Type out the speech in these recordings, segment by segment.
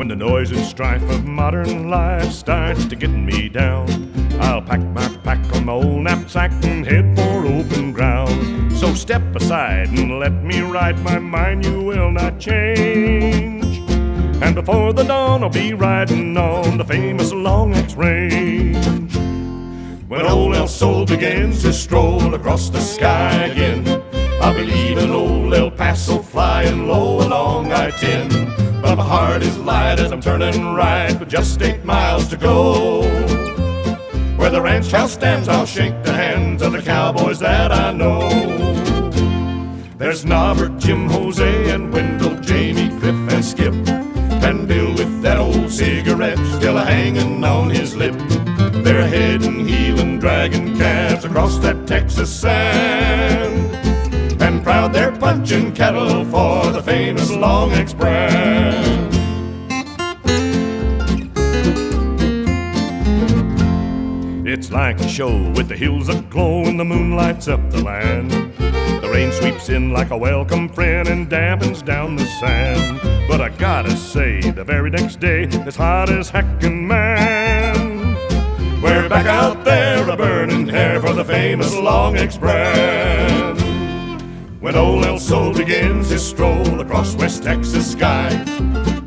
When the noise and strife of modern life starts to get me down, I'll pack my pack on my old knapsack and head for open ground. So step aside and let me ride, my mind you will not change. And before the dawn I'll be riding on the famous Long X Range. When old El Sol begins to stroll across the sky again, I'll be leaving old El Paso flying low along I-10. But my heart is light as I'm turning right with just 8 miles to go. Where the ranch house stands, I'll shake the hands of the cowboys that I know. There's Norbert, Jim, Jose, and Wendell, Jamie, Cliff, and Skip, and Bill with that old cigarette still a-hanging on his lip. They're heading, heeling, dragging calves across that Texas sand, and proud they're punching cattle for the famous Long X brand. It's like a show with the hills aglow and the moon lights up the land. The rain sweeps in like a welcome friend and dampens down the sand. But I gotta say, the very next day, it's hot as heckin' man. We're back out there a-burning hair for the famous Long X brand. When old El Sol begins his stroll across West Texas skies,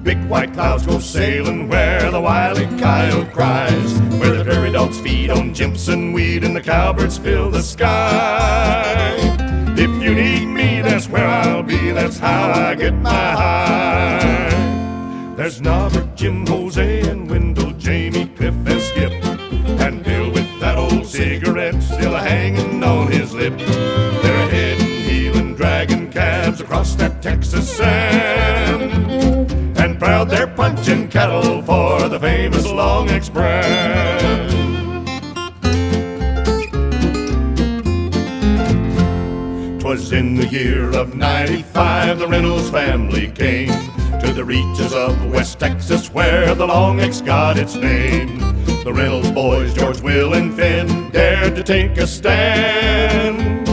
big white clouds go sailing where the wily coyote cries, where the prairie dogs feed on Jimson weed and the cowbirds fill the sky. If you need me, that's where I'll be, that's how I get my high. There's Norbert, Jim, Jose, and Wendell, Jamie, Cliff, and Skip, and Bill with that old cigarette still a-hanging on his lip. They're heading, heeling, dragging calves across that Texas sand, and proud they're punching cattle for the famous Long X brand. 'Twas in the year of '95 the Reynolds family came to the reaches of West Texas where the Long X got its name. The Reynolds boys, George, Will, and Finn, dared to take a stand,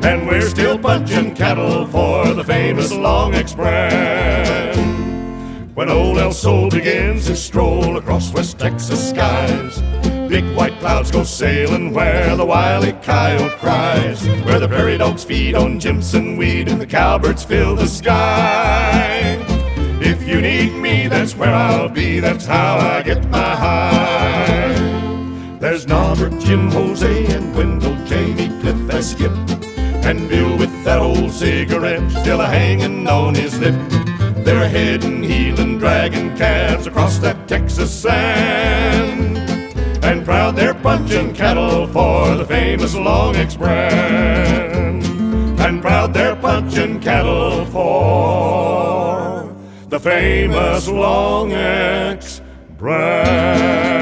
and we're still punching cattle for the famous Long X brand. When old El Sol begins his stroll across West Texas skies, big white clouds go sailing where the wily coyote cries, where the prairie dogs feed on Jimson weed and the cowbirds fill the sky. If you need me, that's where I'll be, that's how I get my high. There's Norbert, Jim, Jose, and Wendell, Jamie, Cliff, and Skip, and Bill with that old cigarette still a-hanging on his lip. They're heading, heeling, dragging calves across that Texas sand, and proud they're punching cattle for the famous Long X brand. And proud they're punching cattle for the famous Long X brand.